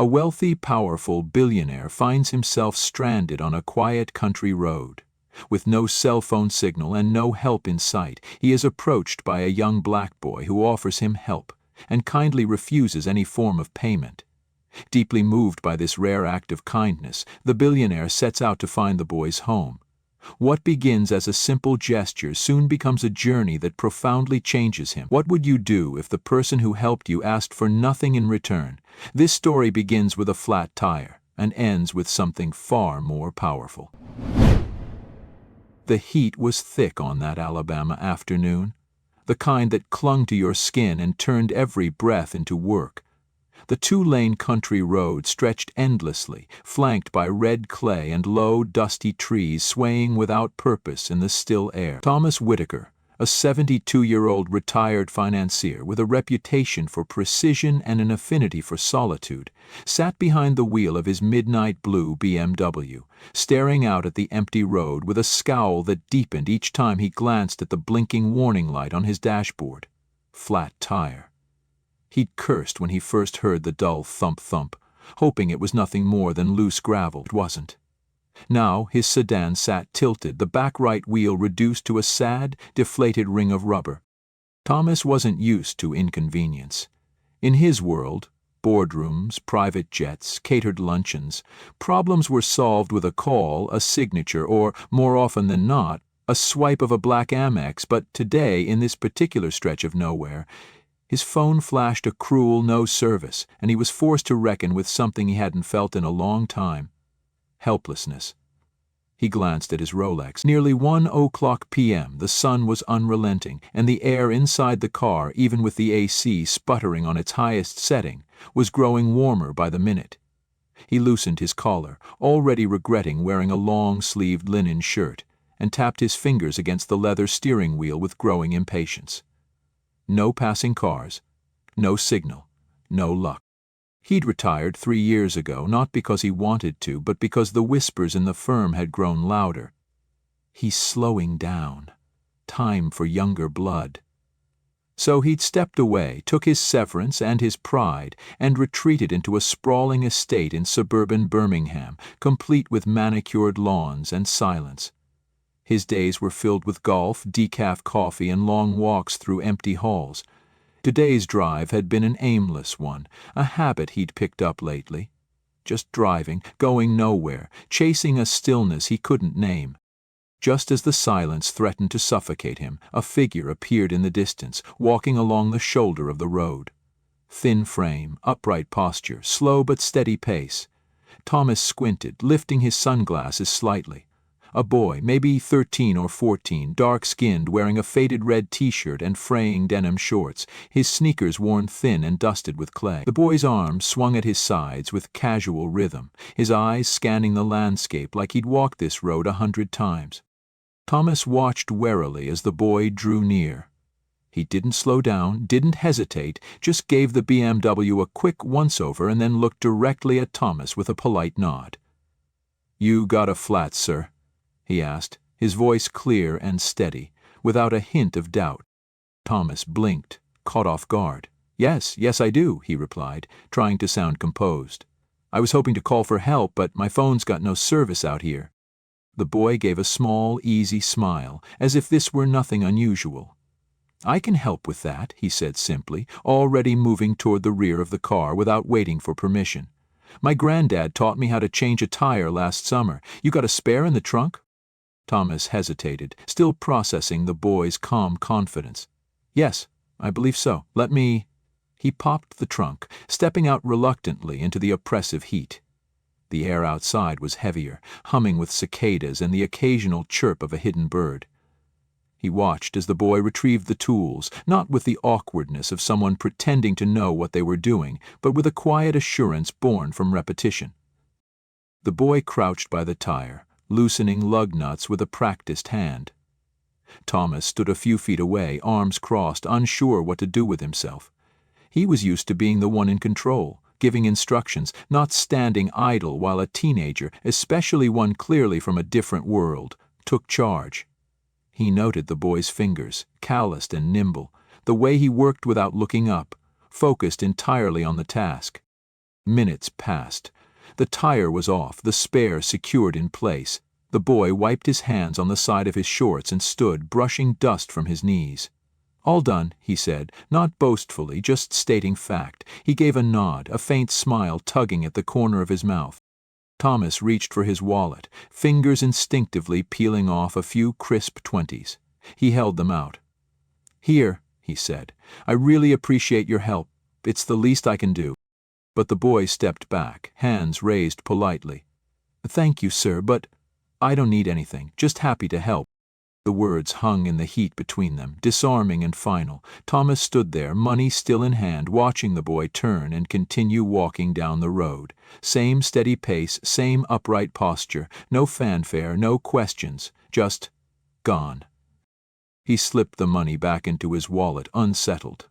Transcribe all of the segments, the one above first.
A wealthy, powerful billionaire finds himself stranded on a quiet country road. With no cell phone signal and no help in sight, he is approached by a young black boy who offers him help and kindly refuses any form of payment. Deeply moved by this rare act of kindness, the billionaire sets out to find the boy's home. What begins as a simple gesture soon becomes a journey that profoundly changes him. What would you do if the person who helped you asked for nothing in return? This story begins with a flat tire and ends with something far more powerful. The heat was thick on that Alabama afternoon, the kind that clung to your skin and turned every breath into work. The two-lane country road stretched endlessly, flanked by red clay and low, dusty trees swaying without purpose in the still air. Thomas Whitaker, a 72-year-old retired financier with a reputation for precision and an affinity for solitude, sat behind the wheel of his midnight blue BMW, staring out at the empty road with a scowl that deepened each time he glanced at the blinking warning light on his dashboard. Flat tire. He'd cursed when he first heard the dull thump-thump, hoping it was nothing more than loose gravel. It wasn't. Now his sedan sat tilted, the back right wheel reduced to a sad, deflated ring of rubber. Thomas wasn't used to inconvenience. In his world, boardrooms, private jets, catered luncheons, problems were solved with a call, a signature, or, more often than not, a swipe of a black Amex. But today, in this particular stretch of nowhere, his phone flashed a cruel no service, and he was forced to reckon with something he hadn't felt in a long time: helplessness. He glanced at his Rolex. Nearly 1:00 p.m. The sun was unrelenting, and the air inside the car, even with the AC sputtering on its highest setting, was growing warmer by the minute. He loosened his collar, already regretting wearing a long-sleeved linen shirt, and tapped his fingers against the leather steering wheel with growing impatience. No passing cars, no signal, no luck. He'd retired 3 years ago, not because he wanted to, but because the whispers in the firm had grown louder. He's slowing down. Time for younger blood. So he'd stepped away, took his severance and his pride, and retreated into a sprawling estate in suburban Birmingham, complete with manicured lawns and silence. His days were filled with golf, decaf coffee, and long walks through empty halls. Today's drive had been an aimless one, a habit he'd picked up lately. Just driving, going nowhere, chasing a stillness he couldn't name. Just as the silence threatened to suffocate him, a figure appeared in the distance, walking along the shoulder of the road. Thin frame, upright posture, slow but steady pace. Thomas squinted, lifting his sunglasses slightly. A boy, maybe 13 or 14, dark-skinned, wearing a faded red t-shirt and fraying denim shorts, his sneakers worn thin and dusted with clay. The boy's arms swung at his sides with casual rhythm, his eyes scanning the landscape like he'd walked this road 100 times. Thomas watched warily as the boy drew near. He didn't slow down, didn't hesitate, just gave the BMW a quick once-over and then looked directly at Thomas with a polite nod. "You got a flat, sir?" he asked, his voice clear and steady, without a hint of doubt. Thomas blinked, caught off guard. Yes, I do," he replied, trying to sound composed. "I was hoping to call for help, but my phone's got no service out here." The boy gave a small, easy smile, as if this were nothing unusual. "I can help with that," he said simply, already moving toward the rear of the car without waiting for permission. "My granddad taught me how to change a tire last summer. You got a spare in the trunk?" Thomas hesitated, still processing the boy's calm confidence. "Yes, I believe so. Let me—" He popped the trunk, stepping out reluctantly into the oppressive heat. The air outside was heavier, humming with cicadas and the occasional chirp of a hidden bird. He watched as the boy retrieved the tools, not with the awkwardness of someone pretending to know what they were doing, but with a quiet assurance born from repetition. The boy crouched by the tire, loosening lug nuts with a practiced hand. Thomas stood a few feet away, arms crossed, unsure what to do with himself. He was used to being the one in control, giving instructions, not standing idle while a teenager, especially one clearly from a different world, took charge. He noted the boy's fingers, calloused and nimble, the way he worked without looking up, focused entirely on the task. Minutes passed. The tire was off, the spare secured in place. The boy wiped his hands on the side of his shorts and stood, brushing dust from his knees. "All done," he said, not boastfully, just stating fact. He gave a nod, a faint smile tugging at the corner of his mouth. Thomas reached for his wallet, fingers instinctively peeling off a few crisp 20s. He held them out. "Here," he said. "I really appreciate your help. It's the least I can do." But the boy stepped back, hands raised politely. "Thank you, sir, but I don't need anything, just happy to help." The words hung in the heat between them, disarming and final. Thomas stood there, money still in hand, watching the boy turn and continue walking down the road. Same steady pace, same upright posture, no fanfare, no questions, just gone. He slipped the money back into his wallet, unsettled.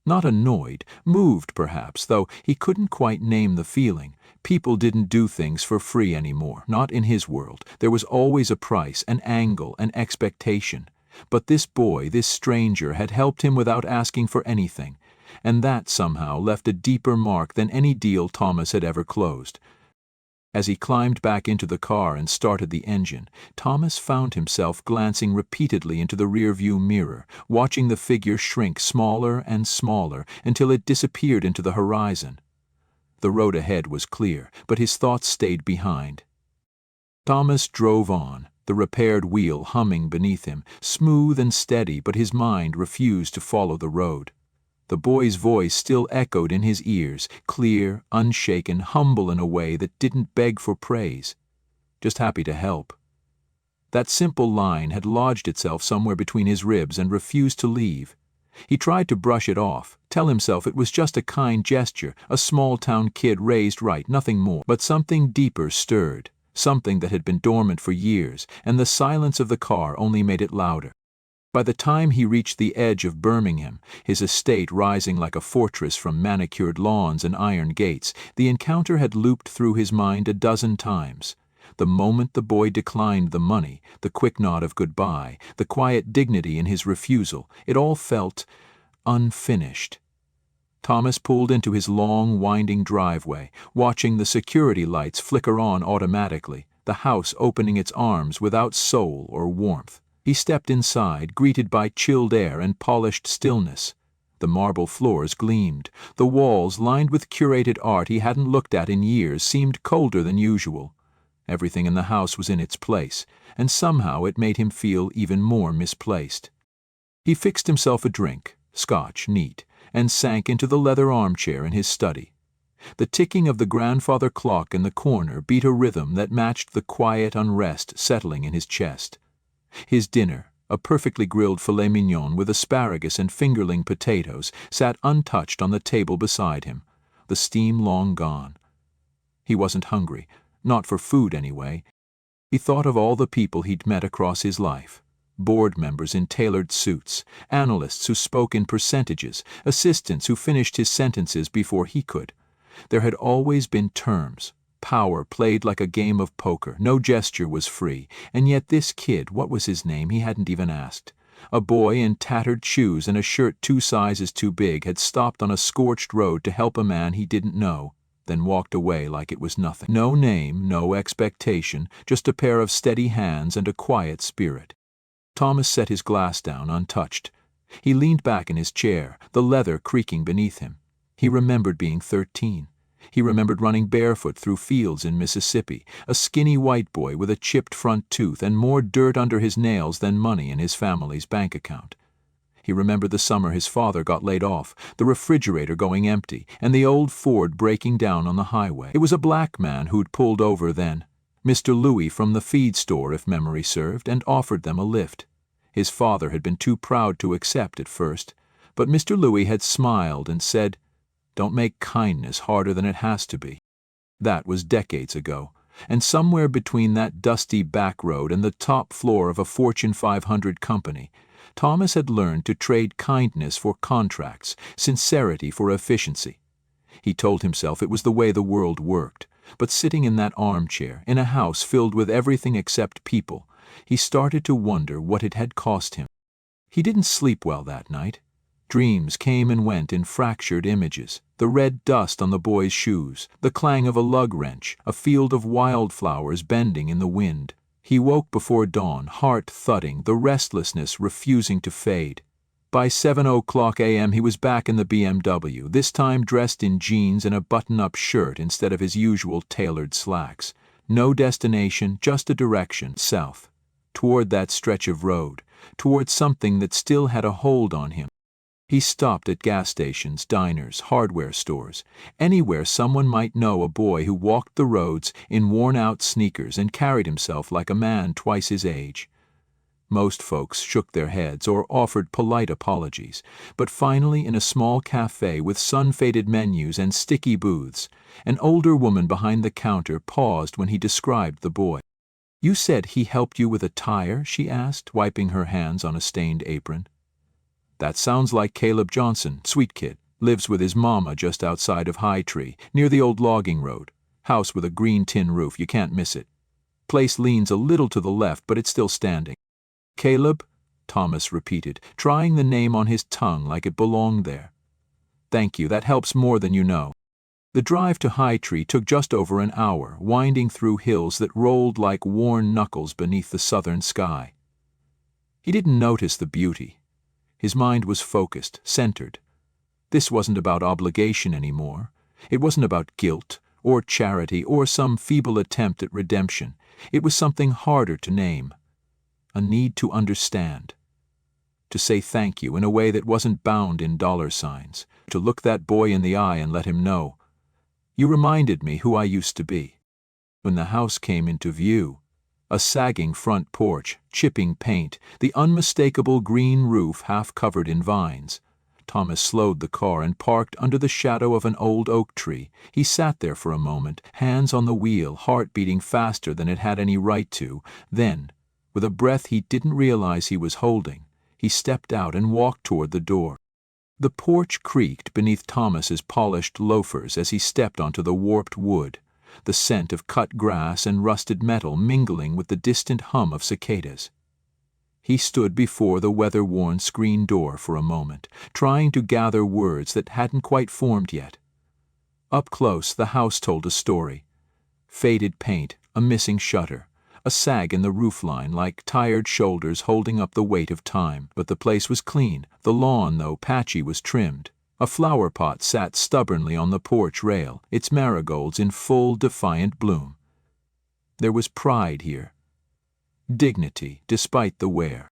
Not annoyed, moved perhaps, though he couldn't quite name the feeling. People didn't do things for free anymore, not in his world. There was always a price, an angle, an expectation. But this boy, this stranger, had helped him without asking for anything, and that somehow left a deeper mark than any deal Thomas had ever closed. As he climbed back into the car and started the engine, Thomas found himself glancing repeatedly into the rearview mirror, watching the figure shrink smaller and smaller until it disappeared into the horizon. The road ahead was clear, but his thoughts stayed behind. Thomas drove on, the repaired wheel humming beneath him, smooth and steady, but his mind refused to follow the road. The boy's voice still echoed in his ears, clear, unshaken, humble in a way that didn't beg for praise. Just happy to help. That simple line had lodged itself somewhere between his ribs and refused to leave. He tried to brush it off, tell himself it was just a kind gesture, a small-town kid raised right, nothing more. But something deeper stirred, something that had been dormant for years, and the silence of the car only made it louder. By the time he reached the edge of Birmingham, his estate rising like a fortress from manicured lawns and iron gates, the encounter had looped through his mind a dozen times. The moment the boy declined the money, the quick nod of goodbye, the quiet dignity in his refusal, it all felt unfinished. Thomas pulled into his long, winding driveway, watching the security lights flicker on automatically, the house opening its arms without soul or warmth. He stepped inside, greeted by chilled air and polished stillness. The marble floors gleamed. The walls, lined with curated art he hadn't looked at in years, seemed colder than usual. Everything in the house was in its place, and somehow it made him feel even more misplaced. He fixed himself a drink, Scotch, neat, and sank into the leather armchair in his study. The ticking of the grandfather clock in the corner beat a rhythm that matched the quiet unrest settling in his chest. His dinner, a perfectly grilled filet mignon with asparagus and fingerling potatoes, sat untouched on the table beside him, the steam long gone. He wasn't hungry, not for food anyway. He thought of all the people he'd met across his life. Board members in tailored suits, analysts who spoke in percentages, assistants who finished his sentences before he could. There had always been terms. Power played like a game of poker, no gesture was free, and yet this kid, what was his name, he hadn't even asked. A boy in tattered shoes and a shirt 2 sizes too big had stopped on a scorched road to help a man he didn't know, then walked away like it was nothing. No name, no expectation, just a pair of steady hands and a quiet spirit. Thomas set his glass down untouched. He leaned back in his chair, the leather creaking beneath him. He remembered being 13. He remembered running barefoot through fields in Mississippi, a skinny white boy with a chipped front tooth and more dirt under his nails than money in his family's bank account. He remembered the summer his father got laid off, the refrigerator going empty, and the old Ford breaking down on the highway. It was a black man who'd pulled over then, Mr. Louis from the feed store if memory served, and offered them a lift. His father had been too proud to accept at first, but Mr. Louis had smiled and said, "Don't make kindness harder than it has to be." That was decades ago, and somewhere between that dusty back road and the top floor of a Fortune 500 company, Thomas had learned to trade kindness for contracts, sincerity for efficiency. He told himself it was the way the world worked, but sitting in that armchair, in a house filled with everything except people, he started to wonder what it had cost him. He didn't sleep well that night. Dreams came and went in fractured images. The red dust on the boy's shoes, the clang of a lug wrench, a field of wildflowers bending in the wind. He woke before dawn, heart thudding, the restlessness refusing to fade. By 7:00 a.m. he was back in the BMW, this time dressed in jeans and a button-up shirt instead of his usual tailored slacks. No destination, just a direction, south. Toward that stretch of road, toward something that still had a hold on him. He stopped at gas stations, diners, hardware stores, anywhere someone might know a boy who walked the roads in worn-out sneakers and carried himself like a man twice his age. Most folks shook their heads or offered polite apologies, but finally in a small cafe with sun-faded menus and sticky booths, an older woman behind the counter paused when he described the boy. "You said he helped you with a tire?" she asked, wiping her hands on a stained apron. "That sounds like Caleb Johnson, sweet kid. Lives with his mama just outside of High Tree, near the old logging road. House with a green tin roof, you can't miss it. Place leans a little to the left, but it's still standing." "Caleb?" Thomas repeated, trying the name on his tongue like it belonged there. "Thank you, that helps more than you know." The drive to High Tree took just over an hour, winding through hills that rolled like worn knuckles beneath the southern sky. He didn't notice the beauty. His mind was focused, centered. This wasn't about obligation anymore. It wasn't about guilt, or charity, or some feeble attempt at redemption. It was something harder to name. A need to understand. To say thank you in a way that wasn't bound in dollar signs. To look that boy in the eye and let him know, "You reminded me who I used to be." When the house came into view, a sagging front porch, chipping paint, the unmistakable green roof half covered in vines. Thomas slowed the car and parked under the shadow of an old oak tree. He sat there for a moment, hands on the wheel, heart beating faster than it had any right to. Then, with a breath he didn't realize he was holding, he stepped out and walked toward the door. The porch creaked beneath Thomas's polished loafers as he stepped onto the warped wood, the scent of cut grass and rusted metal mingling with the distant hum of cicadas. He stood before the weather-worn screen door for a moment, trying to gather words that hadn't quite formed yet. Up close, the house told a story. Faded paint, a missing shutter, a sag in the roofline like tired shoulders holding up the weight of time. But the place was clean. The lawn, though patchy, was trimmed. A flower pot sat stubbornly on the porch rail, its marigolds in full, defiant bloom. There was pride here. Dignity, despite the wear.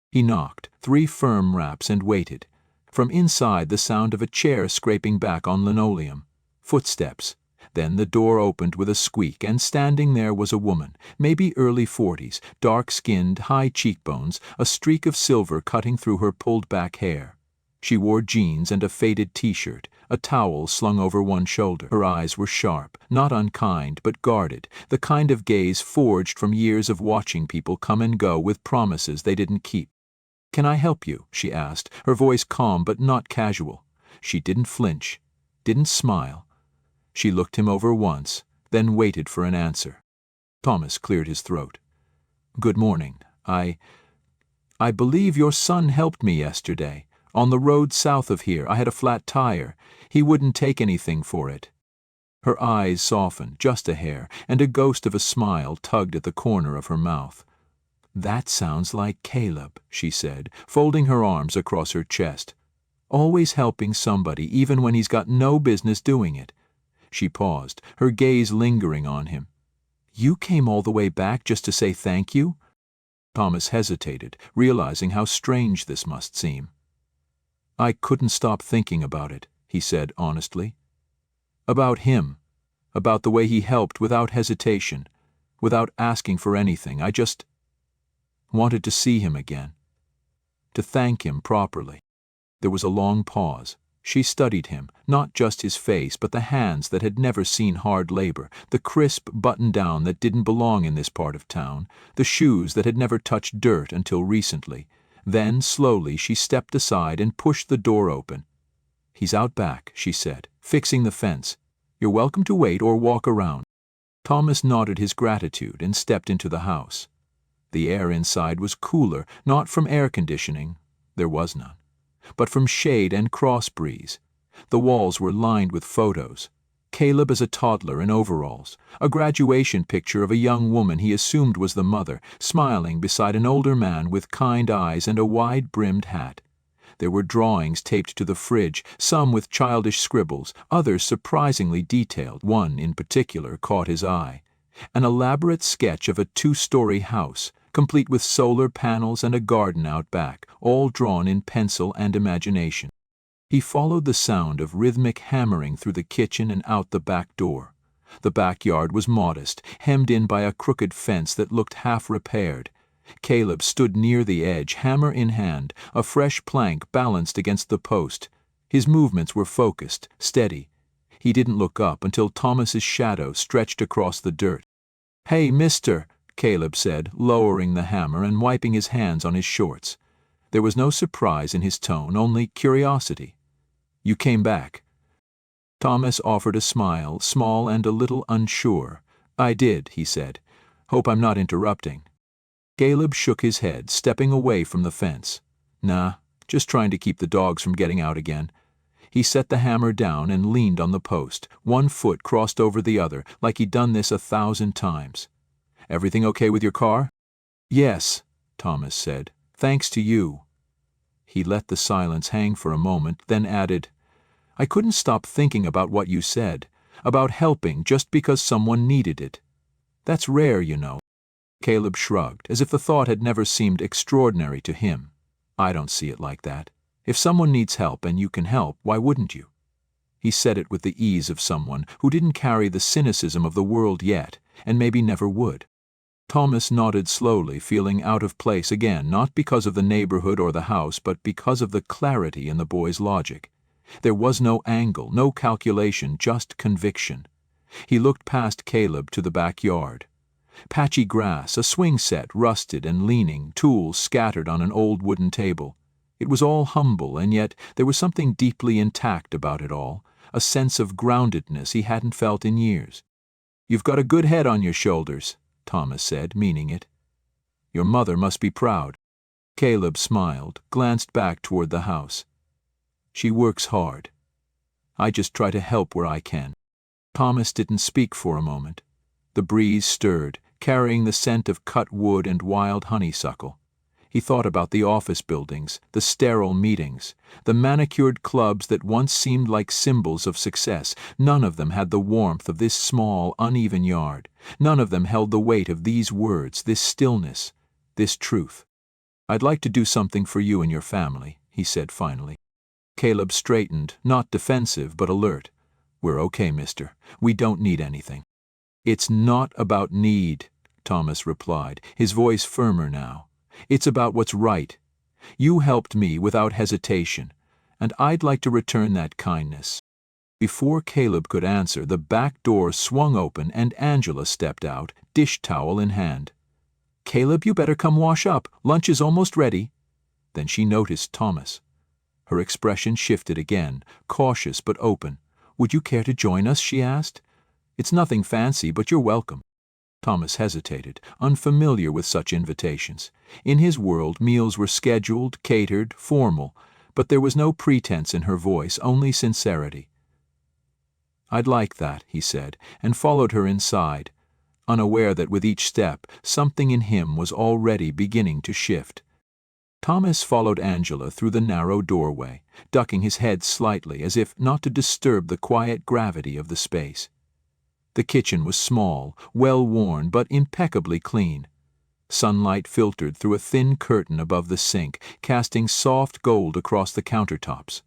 He knocked, 3 firm raps, and waited. From inside the sound of a chair scraping back on linoleum. Footsteps. Then the door opened with a squeak, and standing there was a woman, maybe early 40s, dark-skinned, high cheekbones, a streak of silver cutting through her pulled-back hair. She wore jeans and a faded t-shirt, a towel slung over one shoulder. Her eyes were sharp, not unkind, but guarded, the kind of gaze forged from years of watching people come and go with promises they didn't keep. "Can I help you?" she asked, her voice calm but not casual. She didn't flinch, didn't smile. She looked him over once, then waited for an answer. Thomas cleared his throat. "Good morning. I believe your son helped me yesterday. On the road south of here, I had a flat tire. He wouldn't take anything for it." Her eyes softened, just a hair, and a ghost of a smile tugged at the corner of her mouth. "That sounds like Caleb," she said, folding her arms across her chest. "Always helping somebody, even when he's got no business doing it." She paused, her gaze lingering on him. "You came all the way back just to say thank you?" Thomas hesitated, realizing how strange this must seem. "I couldn't stop thinking about it," he said honestly. "About him. About the way he helped without hesitation, without asking for anything. I just wanted to see him again. To thank him properly." There was a long pause. She studied him, not just his face, but the hands that had never seen hard labor, the crisp button-down that didn't belong in this part of town, the shoes that had never touched dirt until recently. Then, slowly, she stepped aside and pushed the door open. "He's out back," she said, "fixing the fence. You're welcome to wait or walk around." Thomas nodded his gratitude and stepped into the house. The air inside was cooler, not from air conditioning. There was none. but from shade and cross breeze. The walls were lined with photos. Caleb as a toddler in overalls, a graduation picture of a young woman he assumed was the mother, smiling beside an older man with kind eyes and a wide-brimmed hat. There were drawings taped to the fridge, some with childish scribbles, others surprisingly detailed. One in particular caught his eye. An elaborate sketch of a 2-story house, complete with solar panels and a garden out back, all drawn in pencil and imagination. He followed the sound of rhythmic hammering through the kitchen and out the back door. The backyard was modest, hemmed in by a crooked fence that looked half-repaired. Caleb stood near the edge, hammer in hand, a fresh plank balanced against the post. His movements were focused, steady. He didn't look up until Thomas's shadow stretched across the dirt. "Hey, mister," Caleb said, lowering the hammer and wiping his hands on his shorts. There was no surprise in his tone, only curiosity. "You came back." Thomas offered a smile, small and a little unsure. "I did," he said. "Hope I'm not interrupting." Caleb shook his head, stepping away from the fence. "Nah, just trying to keep the dogs from getting out again." He set the hammer down and leaned on the post, one foot crossed over the other, like he'd done this 1,000 times. "Everything okay with your car?" "Yes," Thomas said. "Thanks to you." He let the silence hang for a moment, then added, "I couldn't stop thinking about what you said, about helping just because someone needed it. That's rare, you know." Caleb shrugged, as if the thought had never seemed extraordinary to him. "I don't see it like that. If someone needs help and you can help, why wouldn't you?" He said it with the ease of someone who didn't carry the cynicism of the world yet, and maybe never would. Thomas nodded slowly, feeling out of place again, not because of the neighborhood or the house, but because of the clarity in the boy's logic. There was no angle, no calculation, just conviction. He looked past Caleb to the backyard. Patchy grass, a swing set, rusted and leaning, tools scattered on an old wooden table. It was all humble, and yet there was something deeply intact about it all, a sense of groundedness he hadn't felt in years. "You've got a good head on your shoulders," Thomas said, meaning it. "Your mother must be proud." Caleb smiled, glanced back toward the house. "She works hard. I just try to help where I can." Thomas didn't speak for a moment. The breeze stirred, carrying the scent of cut wood and wild honeysuckle. He thought about the office buildings, the sterile meetings, the manicured clubs that once seemed like symbols of success. None of them had the warmth of this small, uneven yard. None of them held the weight of these words, this stillness, this truth. "I'd like to do something for you and your family," he said finally. Caleb straightened, not defensive but alert. "We're okay, mister. We don't need anything." "It's not about need," Thomas replied, his voice firmer now. "It's about what's right. You helped me without hesitation, and I'd like to return that kindness." Before Caleb could answer, the back door swung open and Angela stepped out, dish towel in hand. "Caleb, you better come wash up. Lunch is almost ready." Then she noticed Thomas. Her expression shifted again, cautious but open. "Would you care to join us?" she asked. "It's nothing fancy, but you're welcome." Thomas hesitated, unfamiliar with such invitations. In his world, meals were scheduled, catered, formal, but there was no pretense in her voice, only sincerity. "I'd like that," he said, and followed her inside, unaware that with each step, something in him was already beginning to shift. Thomas followed Angela through the narrow doorway, ducking his head slightly as if not to disturb the quiet gravity of the space. The kitchen was small, well-worn, but impeccably clean. Sunlight filtered through a thin curtain above the sink, casting soft gold across the countertops.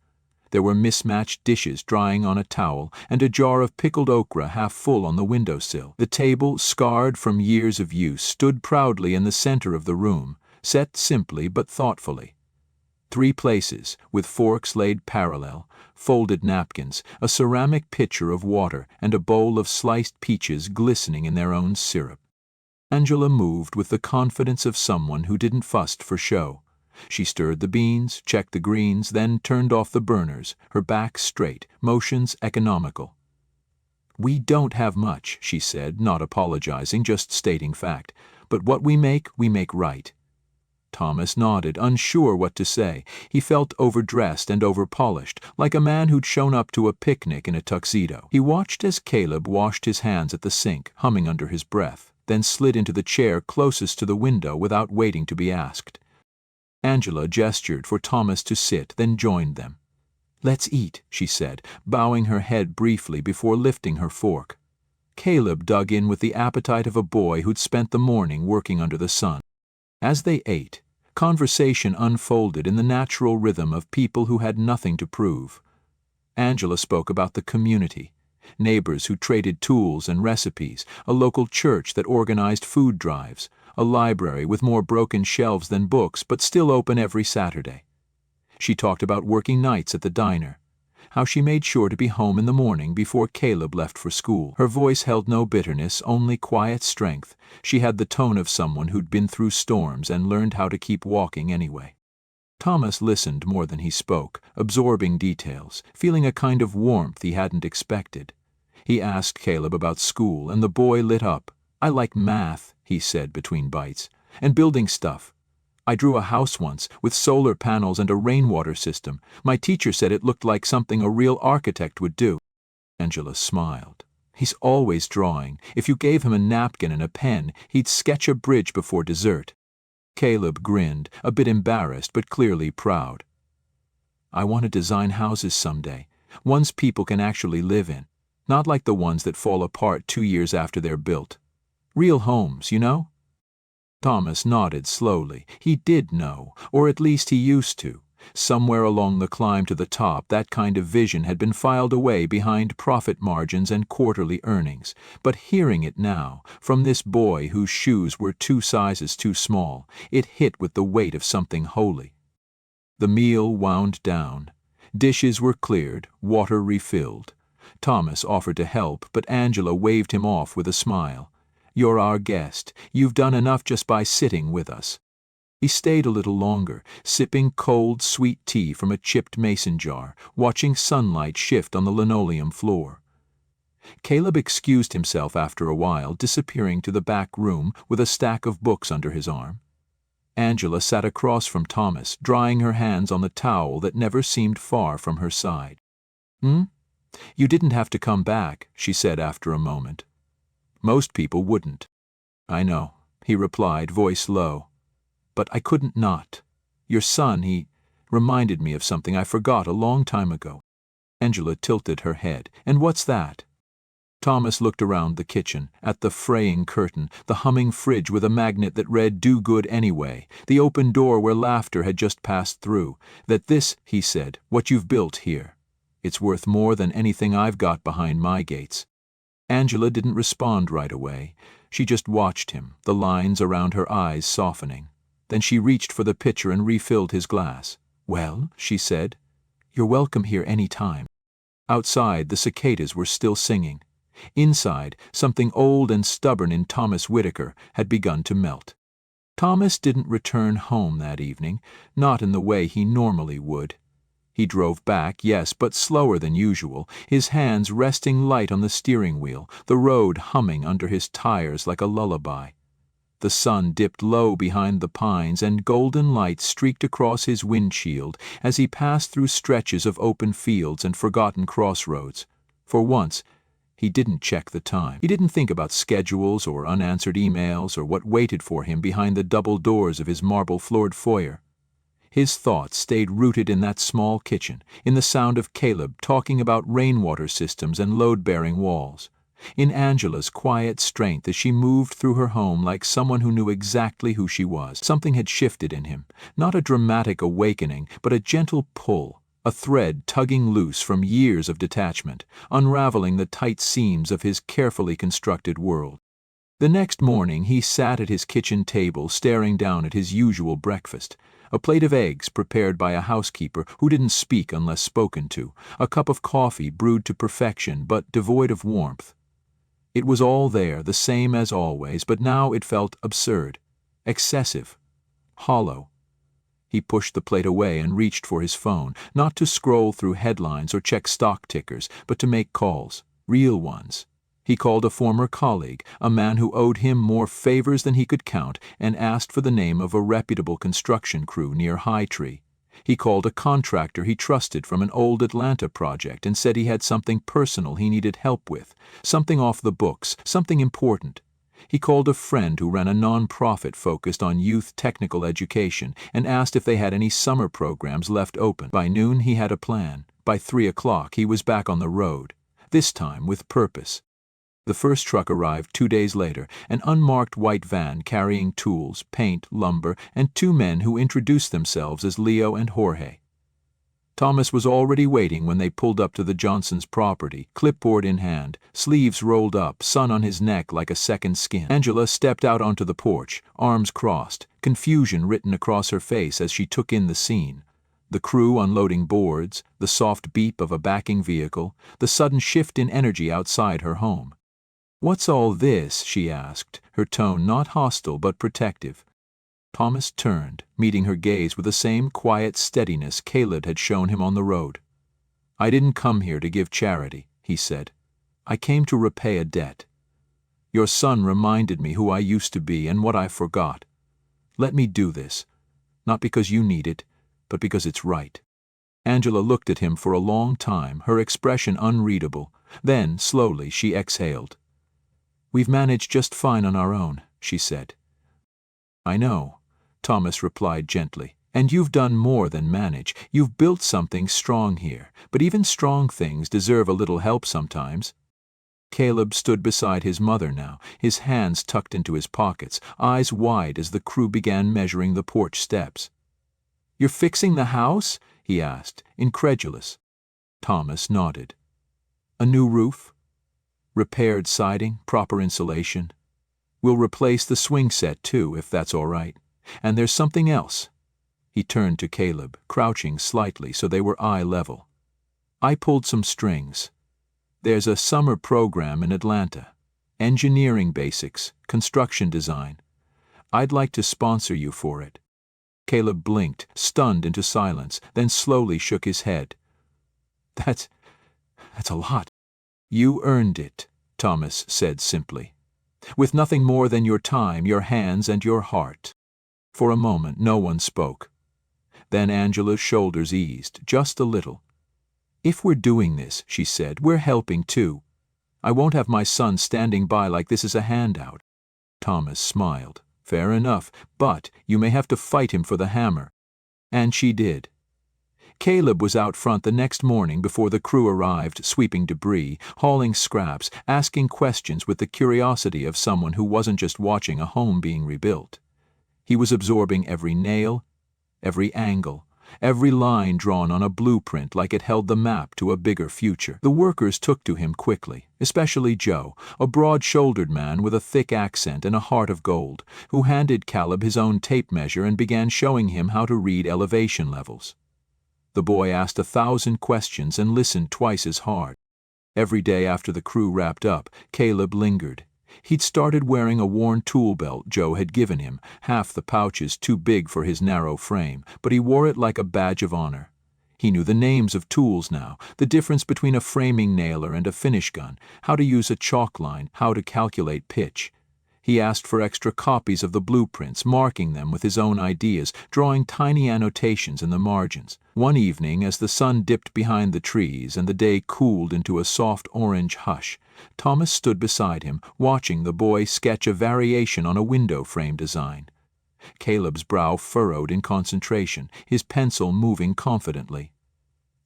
There were mismatched dishes drying on a towel, and a jar of pickled okra half full on the windowsill. The table, scarred from years of use, stood proudly in the center of the room, set simply but thoughtfully. 3 places, with forks laid parallel, folded napkins, a ceramic pitcher of water, and a bowl of sliced peaches glistening in their own syrup. Angela moved with the confidence of someone who didn't fuss for show. She stirred the beans, checked the greens, then turned off the burners, her back straight, motions economical. "We don't have much," she said, not apologizing, just stating fact. "But what we make right." Thomas nodded, unsure what to say. He felt overdressed and overpolished, like a man who'd shown up to a picnic in a tuxedo. He watched as Caleb washed his hands at the sink, humming under his breath, then slid into the chair closest to the window without waiting to be asked. Angela gestured for Thomas to sit, then joined them. "Let's eat," she said, bowing her head briefly before lifting her fork. Caleb dug in with the appetite of a boy who'd spent the morning working under the sun. As they ate, conversation unfolded in the natural rhythm of people who had nothing to prove. Angela spoke about the community, neighbors who traded tools and recipes, a local church that organized food drives, a library with more broken shelves than books but still open every Saturday. She talked about working nights at the diner, how she made sure to be home in the morning before Caleb left for school. Her voice held no bitterness, only quiet strength. She had the tone of someone who'd been through storms and learned how to keep walking anyway. Thomas listened more than he spoke, absorbing details, feeling a kind of warmth he hadn't expected. He asked Caleb about school, and the boy lit up. "I like math," he said between bites, "and building stuff. I drew a house once, with solar panels and a rainwater system. My teacher said it looked like something a real architect would do." Angela smiled. "He's always drawing. If you gave him a napkin and a pen, he'd sketch a bridge before dessert." Caleb grinned, a bit embarrassed but clearly proud. "I want to design houses someday, ones people can actually live in, not like the ones that fall apart 2 years after they're built. Real homes, you know?" Thomas nodded slowly. He did know, or at least he used to. Somewhere along the climb to the top, that kind of vision had been filed away behind profit margins and quarterly earnings. But hearing it now, from this boy whose shoes were 2 sizes too small, it hit with the weight of something holy. The meal wound down. Dishes were cleared, water refilled. Thomas offered to help, but Angela waved him off with a smile. "You're our guest. You've done enough just by sitting with us." He stayed a little longer, sipping cold, sweet tea from a chipped mason jar, watching sunlight shift on the linoleum floor. Caleb excused himself after a while, disappearing to the back room with a stack of books under his arm. Angela sat across from Thomas, drying her hands on the towel that never seemed far from her side. "You didn't have to come back," she said after a moment. "Most people wouldn't." "I know," he replied, voice low. "But I couldn't not. Your son, he reminded me of something I forgot a long time ago." Angela tilted her head. "And what's that?" Thomas looked around the kitchen, at the fraying curtain, the humming fridge with a magnet that read "Do Good Anyway," the open door where laughter had just passed through. "That this," he said, "what you've built here. It's worth more than anything I've got behind my gates." Angela didn't respond right away. She just watched him, the lines around her eyes softening. Then she reached for the pitcher and refilled his glass. "Well," she said, "you're welcome here any time." Outside, the cicadas were still singing. Inside, something old and stubborn in Thomas Whitaker had begun to melt. Thomas didn't return home that evening, not in the way he normally would. He drove back, yes, but slower than usual, his hands resting light on the steering wheel, the road humming under his tires like a lullaby. The sun dipped low behind the pines, and golden light streaked across his windshield as he passed through stretches of open fields and forgotten crossroads. For once, he didn't check the time. He didn't think about schedules or unanswered emails or what waited for him behind the double doors of his marble-floored foyer. His thoughts stayed rooted in that small kitchen, in the sound of Caleb talking about rainwater systems and load-bearing walls, in Angela's quiet strength as she moved through her home like someone who knew exactly who she was. Something had shifted in him, not a dramatic awakening, but a gentle pull, a thread tugging loose from years of detachment, unraveling the tight seams of his carefully constructed world. The next morning he sat at his kitchen table staring down at his usual breakfast. A plate of eggs prepared by a housekeeper who didn't speak unless spoken to, a cup of coffee brewed to perfection but devoid of warmth. It was all there, the same as always, but now it felt absurd, excessive, hollow. He pushed the plate away and reached for his phone, not to scroll through headlines or check stock tickers, but to make calls, real ones. He called a former colleague, a man who owed him more favors than he could count, and asked for the name of a reputable construction crew near High Tree. He called a contractor he trusted from an old Atlanta project and said he had something personal he needed help with, something off the books, something important. He called a friend who ran a non-profit focused on youth technical education and asked if they had any summer programs left open. By noon he had a plan. By 3 o'clock he was back on the road, this time with purpose. The first truck arrived 2 days later, an unmarked white van carrying tools, paint, lumber, and 2 men who introduced themselves as Leo and Jorge. Thomas was already waiting when they pulled up to the Johnsons' property, clipboard in hand, sleeves rolled up, sun on his neck like a second skin. Angela stepped out onto the porch, arms crossed, confusion written across her face as she took in the scene. The crew unloading boards, the soft beep of a backing vehicle, the sudden shift in energy outside her home. "What's all this?" she asked, her tone not hostile but protective. Thomas turned, meeting her gaze with the same quiet steadiness Caleb had shown him on the road. "I didn't come here to give charity," he said. "I came to repay a debt. Your son reminded me who I used to be and what I forgot. Let me do this, not because you need it, but because it's right." Angela looked at him for a long time, her expression unreadable. Then, slowly, she exhaled. "We've managed just fine on our own," she said. "I know," Thomas replied gently. "And you've done more than manage. You've built something strong here, but even strong things deserve a little help sometimes." Caleb stood beside his mother now, his hands tucked into his pockets, eyes wide as the crew began measuring the porch steps. "You're fixing the house?" he asked, incredulous. Thomas nodded. "A new roof? Repaired siding, proper insulation. We'll replace the swing set too, if that's all right. And there's something else." He turned to Caleb, crouching slightly so they were eye level. "I pulled some strings. There's a summer program in Atlanta. Engineering basics, construction design. I'd like to sponsor you for it." Caleb blinked, stunned into silence, then slowly shook his head. That's a lot." "You earned it," Thomas said simply. "With nothing more than your time, your hands, and your heart." For a moment no one spoke. Then Angela's shoulders eased, just a little. "If we're doing this," she said, "we're helping too. I won't have my son standing by like this is a handout." Thomas smiled. "Fair enough, but you may have to fight him for the hammer." And she did. Caleb was out front the next morning before the crew arrived, sweeping debris, hauling scraps, asking questions with the curiosity of someone who wasn't just watching a home being rebuilt. He was absorbing every nail, every angle, every line drawn on a blueprint like it held the map to a bigger future. The workers took to him quickly, especially Joe, a broad-shouldered man with a thick accent and a heart of gold, who handed Caleb his own tape measure and began showing him how to read elevation levels. The boy asked 1,000 questions and listened twice as hard. Every day after the crew wrapped up, Caleb lingered. He'd started wearing a worn tool belt Joe had given him, half the pouches too big for his narrow frame, but he wore it like a badge of honor. He knew the names of tools now, the difference between a framing nailer and a finish gun, how to use a chalk line, how to calculate pitch. He asked for extra copies of the blueprints, marking them with his own ideas, drawing tiny annotations in the margins. One evening, as the sun dipped behind the trees and the day cooled into a soft orange hush, Thomas stood beside him, watching the boy sketch a variation on a window frame design. Caleb's brow furrowed in concentration, his pencil moving confidently.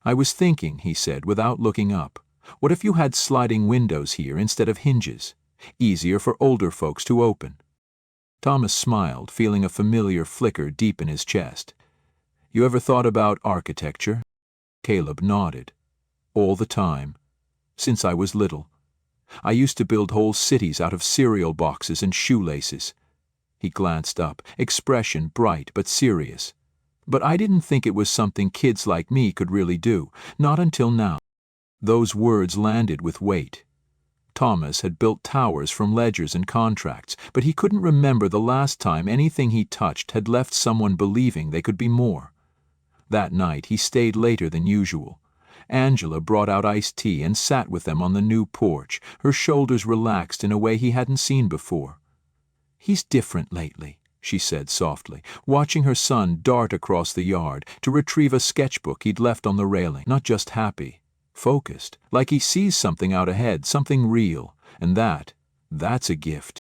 "I was thinking," he said, without looking up, "what if you had sliding windows here instead of hinges? Easier for older folks to open." Thomas smiled, feeling a familiar flicker deep in his chest. "You ever thought about architecture?" Caleb nodded. "All the time. Since I was little. I used to build whole cities out of cereal boxes and shoelaces." He glanced up, expression bright but serious. "But I didn't think it was something kids like me could really do, not until now." Those words landed with weight. Thomas had built towers from ledgers and contracts, but he couldn't remember the last time anything he touched had left someone believing they could be more. That night he stayed later than usual. Angela brought out iced tea and sat with them on the new porch, her shoulders relaxed in a way he hadn't seen before. "He's different lately," she said softly, watching her son dart across the yard to retrieve a sketchbook he'd left on the railing. Not just happy, focused, like he sees something out ahead, something real, and that's a gift.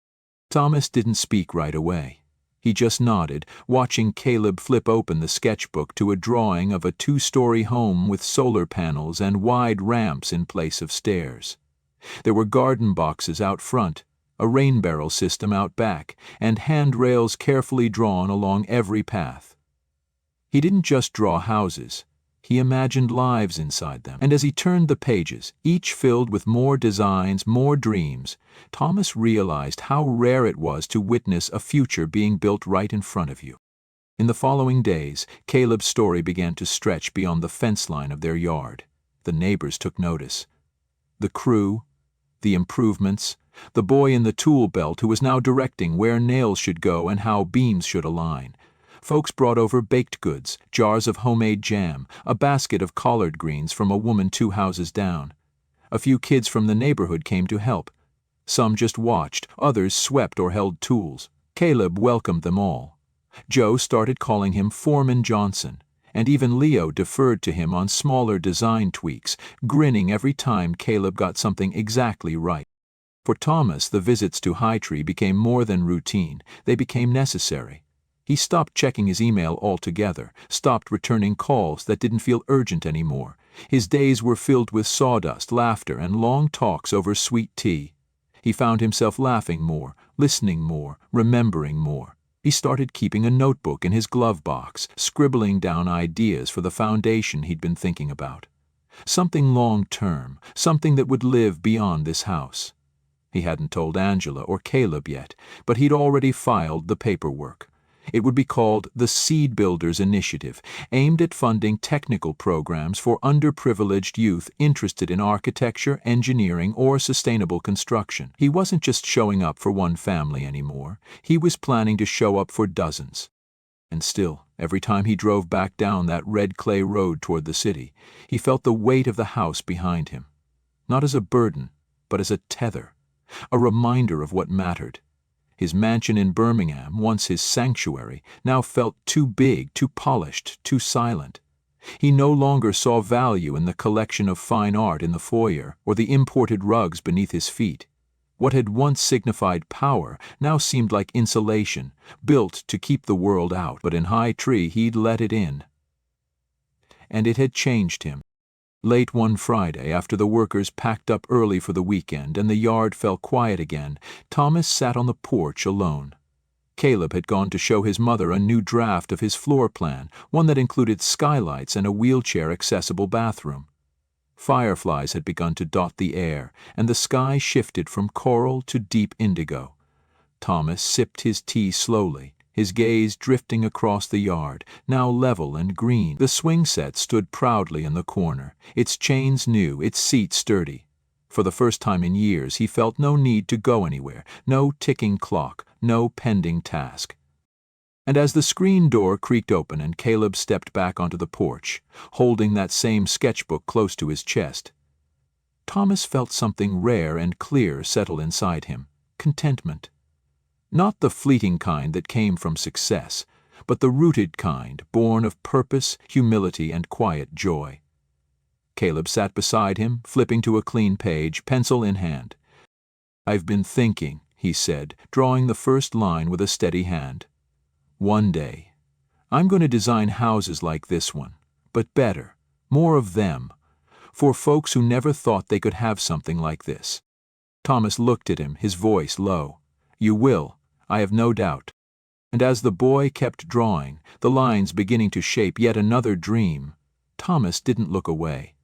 Thomas didn't speak right away. He just nodded, watching Caleb flip open the sketchbook to a drawing of a 2-story home with solar panels and wide ramps in place of stairs. There were garden boxes out front, a rain barrel system out back, and handrails carefully drawn along every path. He didn't just draw houses. He imagined lives inside them, and as he turned the pages, each filled with more designs, more dreams, Thomas realized how rare it was to witness a future being built right in front of you. In the following days, Caleb's story began to stretch beyond the fence line of their yard. The neighbors took notice. The crew, the improvements, the boy in the tool belt who was now directing where nails should go and how beams should align. Folks brought over baked goods, jars of homemade jam, a basket of collard greens from a woman 2 houses down. A few kids from the neighborhood came to help. Some just watched, others swept or held tools. Caleb welcomed them all. Joe started calling him Foreman Johnson, and even Leo deferred to him on smaller design tweaks, grinning every time Caleb got something exactly right. For Thomas, the visits to High Tree became more than routine, they became necessary. He stopped checking his email altogether, stopped returning calls that didn't feel urgent anymore. His days were filled with sawdust, laughter, and long talks over sweet tea. He found himself laughing more, listening more, remembering more. He started keeping a notebook in his glove box, scribbling down ideas for the foundation he'd been thinking about. Something long-term, something that would live beyond this house. He hadn't told Angela or Caleb yet, but he'd already filed the paperwork. It would be called the Seed Builders Initiative, aimed at funding technical programs for underprivileged youth interested in architecture, engineering, or sustainable construction. He wasn't just showing up for one family anymore. He was planning to show up for dozens. And still, every time he drove back down that red clay road toward the city, he felt the weight of the house behind him. Not as a burden, but as a tether, a reminder of what mattered. His mansion in Birmingham, once his sanctuary, now felt too big, too polished, too silent. He no longer saw value in the collection of fine art in the foyer or the imported rugs beneath his feet. What had once signified power now seemed like insulation, built to keep the world out, but in High Tree he'd let it in. And it had changed him. Late one Friday, after the workers packed up early for the weekend and the yard fell quiet again, Thomas sat on the porch alone. Caleb had gone to show his mother a new draft of his floor plan, one that included skylights and a wheelchair-accessible bathroom. Fireflies had begun to dot the air, and the sky shifted from coral to deep indigo. Thomas sipped his tea slowly, his gaze drifting across the yard, now level and green. The swing set stood proudly in the corner, its chains new, its seat sturdy. For the first time in years, he felt no need to go anywhere, no ticking clock, no pending task. And as the screen door creaked open and Caleb stepped back onto the porch, holding that same sketchbook close to his chest, Thomas felt something rare and clear settle inside him: contentment. Not the fleeting kind that came from success, but the rooted kind, born of purpose, humility, and quiet joy. Caleb sat beside him, flipping to a clean page, pencil in hand. "I've been thinking," he said, drawing the first line with a steady hand. "One day, I'm going to design houses like this one, but better, more of them, for folks who never thought they could have something like this." Thomas looked at him, his voice low. "You will, I have no doubt." And as the boy kept drawing, the lines beginning to shape yet another dream, Thomas didn't look away.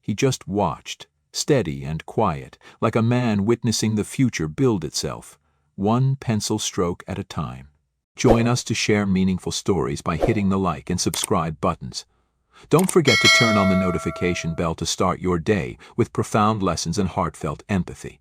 He just watched, steady and quiet, like a man witnessing the future build itself, one pencil stroke at a time. Join us to share meaningful stories by hitting the like and subscribe buttons. Don't forget to turn on the notification bell to start your day with profound lessons and heartfelt empathy.